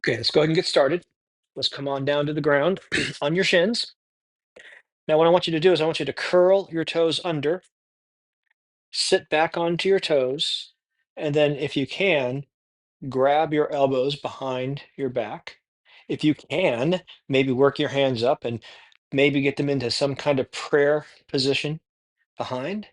Okay, let's go ahead and get started. Let's come on down to the ground on your shins. Now, what I want you to do is I want you to curl your toes under, sit back onto your toes, and then if you can, grab your elbows behind your back. If you can, maybe work your hands up and maybe get them into some kind of prayer position behind.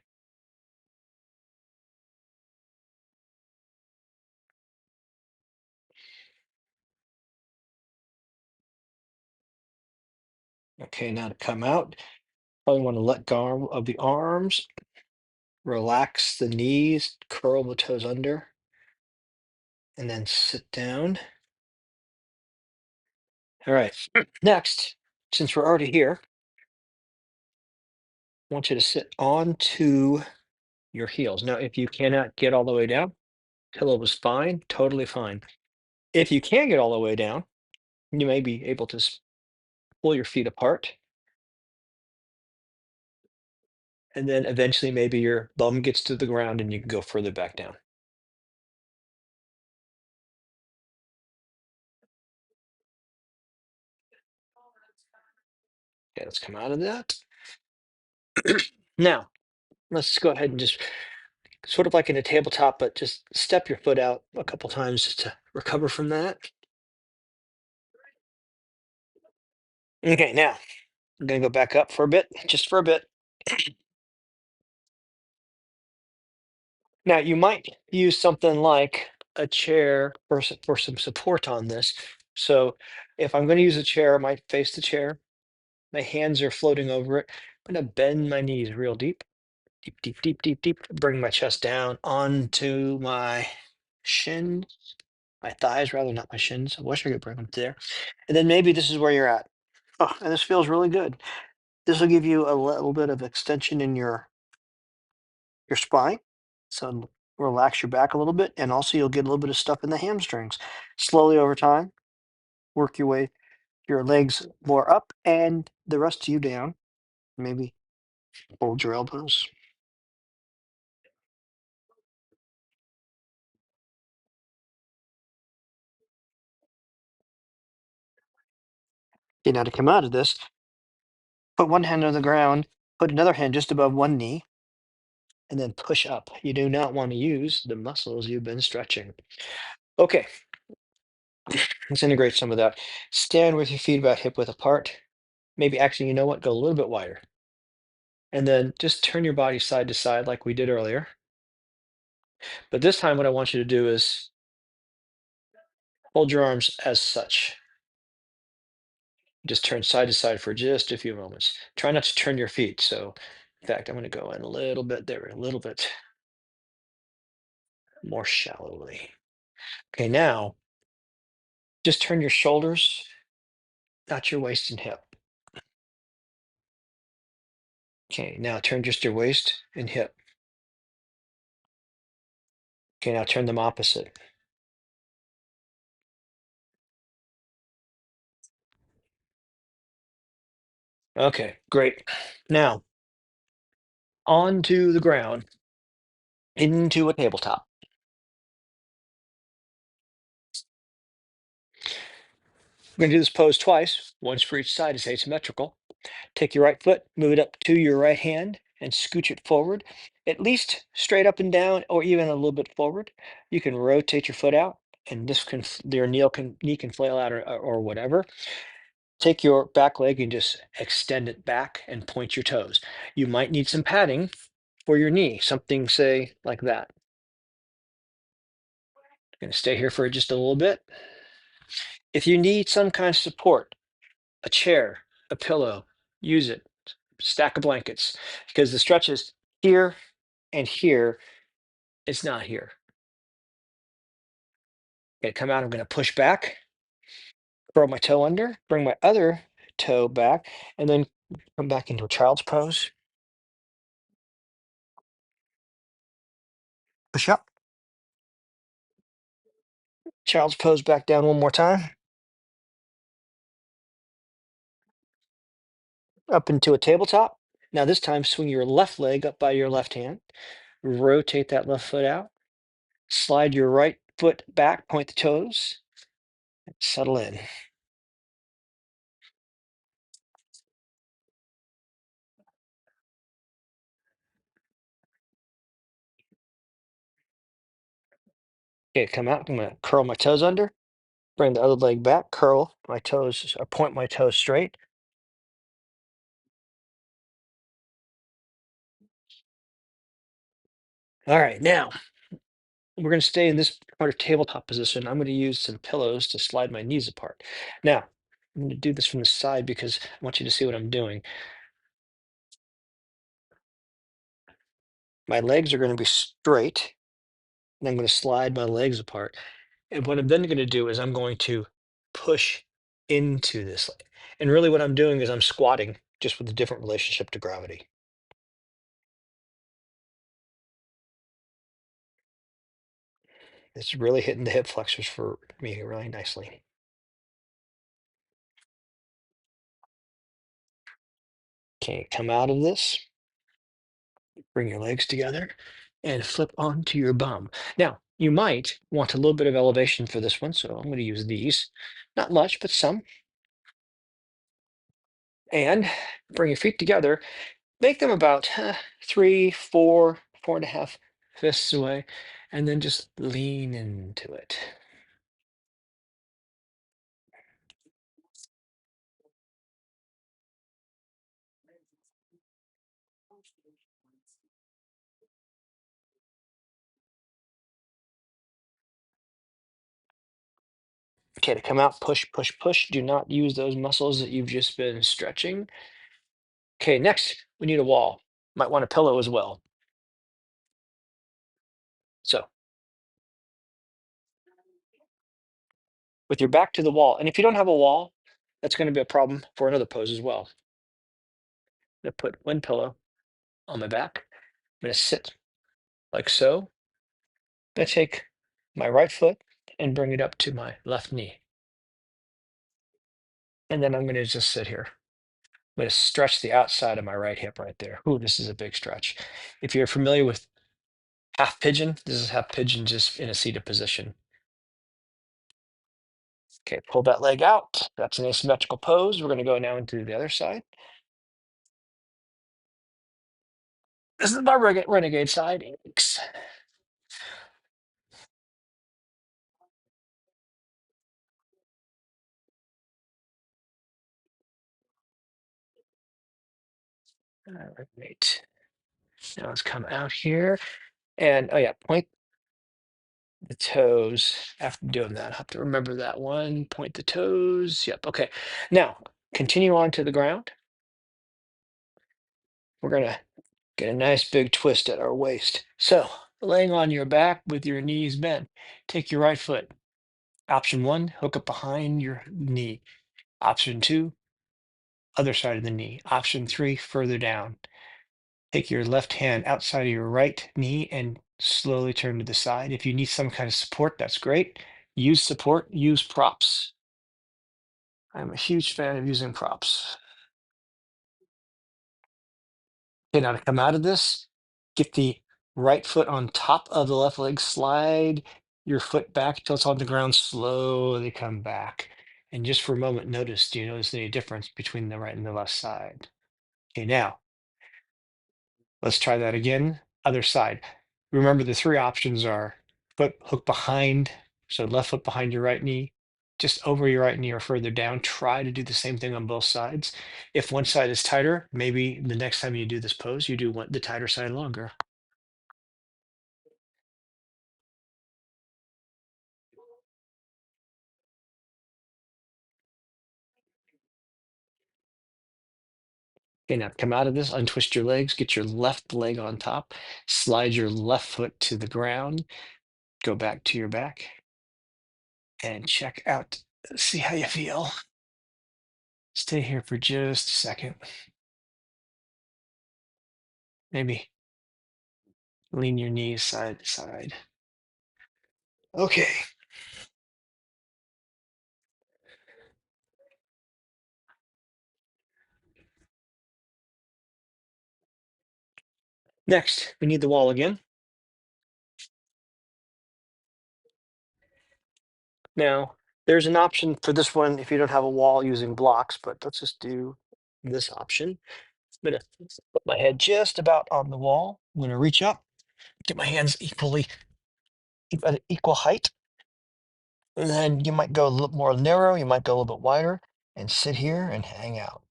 Okay, now to come out, probably want to let go of the arms, relax the knees, curl the toes under, and then sit down. All right. Next, since we're already here, I want you to sit onto your heels. Now, if you cannot get all the way down, pillow was fine, totally fine. If you can get all the way down, you may be able to pull your feet apart, and then eventually maybe your bum gets to the ground and you can go further back down. Okay, let's come out of that. Now, let's go ahead and just sort of like in a tabletop, but just step your foot out a couple times just to recover from that. Okay, now I'm going to go back up for a bit, just for a bit. Now, you might use something like a chair for some support on this. So if I'm going to use a chair, I might face the chair. My hands are floating over it. I'm going to bend my knees real deep, deep, deep, deep, deep, deep. Bring my chest down onto my shin, my thighs rather, not my shins. I wish I could bring them there. And then maybe this is where you're at. Oh, and this feels really good. This will give you a little bit of extension in your spine. So relax your back a little bit, and also you'll get a little bit of stuff in the hamstrings. Slowly over time, work your way your legs more up and the rest of you down. Maybe hold your elbows. Okay, now to come out of this, put one hand on the ground, put another hand just above one knee, and then push up. You do not want to use the muscles you've been stretching. Okay, let's integrate some of that. Stand with your feet about hip width apart. Maybe actually, you know what? Go a little bit wider. And then just turn your body side to side like we did earlier. But this time, what I want you to do is hold your arms as such. Just turn side to side for just a few moments. Try not to turn your feet. So, in fact, I'm going to go in a little bit there, a little bit more shallowly. Okay, now just turn your shoulders, not your waist and hip. Okay, now turn just your waist and hip. Okay, now turn them opposite. Okay, great. Now, onto the ground, into a tabletop. We're going to do this pose twice, once for each side is asymmetrical. Take your right foot, move it up to your right hand, and scooch it forward, at least straight up and down, or even a little bit forward. You can rotate your foot out, and this can your knee can flail out or whatever. Take your back leg and just extend it back and point your toes. You might need some padding for your knee, something say like that. Going to stay here for just a little bit. If you need some kind of support, a chair, a pillow, use it. Stack of blankets, because the stretch is here and here. It's not here. Okay, come out. I'm going to push back, curl my toe under, bring my other toe back, and then come back into a child's pose. Push up, child's pose back down one more time, up into a tabletop. Now, this time, swing your left leg up by your left hand, rotate that left foot out, slide your right foot back, point the toes, Settle in. Okay, come out. I'm gonna curl my toes under, bring the other leg back, curl my toes, or point my toes straight. All right, now we're going to stay in this part of tabletop position. I'm going to use some pillows to slide my knees apart. Now, I'm going to do this from the side because I want you to see what I'm doing. My legs are going to be straight, and I'm going to slide my legs apart. And what I'm then going to do is I'm going to push into this. And really what I'm doing is I'm squatting just with a different relationship to gravity. It's really hitting the hip flexors for me really nicely. Okay, come out of this, bring your legs together, and flip onto your bum. Now, you might want a little bit of elevation for this one, so I'm going to use these. Not much, but some. And bring your feet together. Make them about 3, 4, 4.5 fists away, and then just lean into it. Okay, to come out, push, push, push. Do not use those muscles that you've just been stretching. Okay, next, we need a wall. Might want a pillow as well. So, with your back to the wall, and if you don't have a wall, that's going to be a problem for another pose as well. I'm going to put one pillow on my back. I'm going to sit like so. I'm going to take my right foot and bring it up to my left knee. And then I'm going to just sit here. I'm going to stretch the outside of my right hip right there. Ooh, this is a big stretch. If you're familiar with half pigeon, this is half pigeon just in a seated position. Okay, pull that leg out. That's an asymmetrical pose. We're going to go now into the other side. This is my renegade side. Aches. All right. Now let's come out here. And oh yeah, point the toes after doing that. I have to remember that one. Point the toes. Yep. Okay. Now continue on to the ground. We're gonna get a nice big twist at our waist. So laying on your back with your knees bent, take your right foot. Option one, hook up behind your knee. Option two, other side of the knee. Option three, further down. Take your left hand outside of your right knee and slowly turn to the side. If you need some kind of support, that's great. Use support, use props. I'm a huge fan of using props. Okay, now to come out of this, get the right foot on top of the left leg, slide your foot back till it's on the ground, slowly come back. And just for a moment, notice, do you notice any difference between the right and the left side? Okay, now let's try that again. Other side. Remember the three options are foot hook behind, so left foot behind your right knee, just over your right knee or further down. Try to do the same thing on both sides. If one side is tighter, maybe the next time you do this pose, you do the tighter side longer. Okay, now come out of this, untwist your legs, get your left leg on top, slide your left foot to the ground, go back to your back, and check out, see how you feel. Stay here for just a second. Maybe lean your knees side to side. Okay, next, we need the wall again. Now, There's an option for this one if you don't have a wall using blocks, but let's just do this option. I'm gonna put my head just about on the wall. I'm gonna reach up, get my hands at equal height, and then you might go a little more narrow, you might go a little bit wider, and sit here and hang out.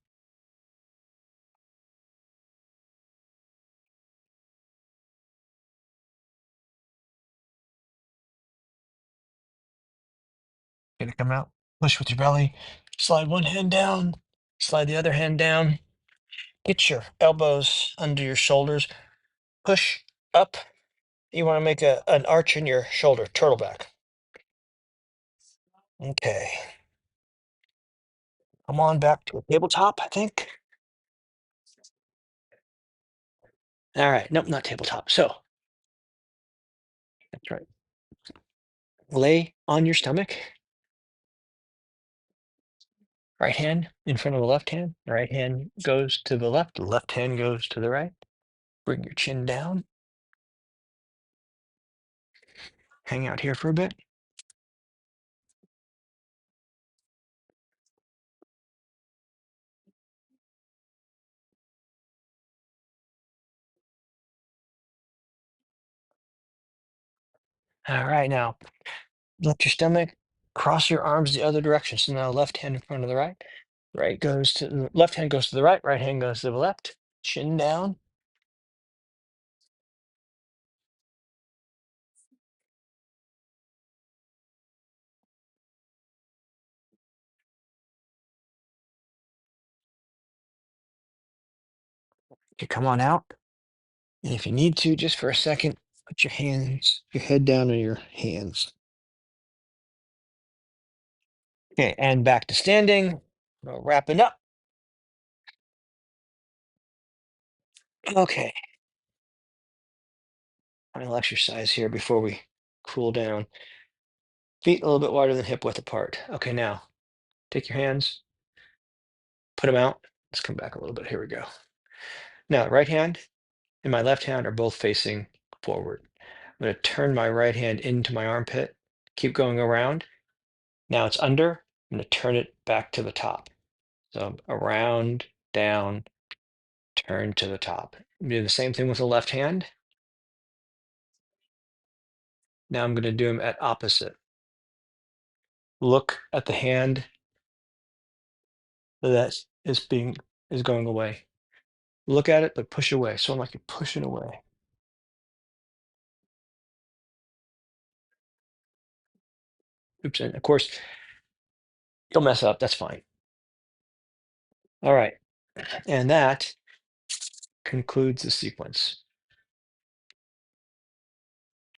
Gonna come out, push with your belly, slide one hand down, slide the other hand down, get your elbows under your shoulders, push up. You want to make an arch in your shoulder, turtle back. Okay, come on back to a tabletop, I think. All right, nope, not tabletop. So that's right. Lay on your stomach, right hand in front of the left hand. The right hand goes to the left hand goes to the right. Bring your chin down, hang out here for a bit. All right, now lift your stomach, cross your arms the other direction. So now left hand in front of the right. Right goes to the left hand goes to the right hand goes to the left. Chin down. You come on out. And if you need to, just for a second, put your head down on your hands. Okay, and back to standing. Wrapping up. Okay, final exercise here before we cool down. Feet a little bit wider than hip width apart. Okay, now take your hands, put them out. Let's come back a little bit. Here we go. Now, right hand and my left hand are both facing forward. I'm going to turn my right hand into my armpit, keep going around. Now it's under. I'm going to turn it back to the top. So around, down, turn to the top. Do the same thing with the left hand. Now I'm going to do them at opposite. Look at the hand that is going away. Look at it, but push away. So I'm like you're pushing away. Oops, and of course you'll mess up. That's fine. All right, and that concludes the sequence.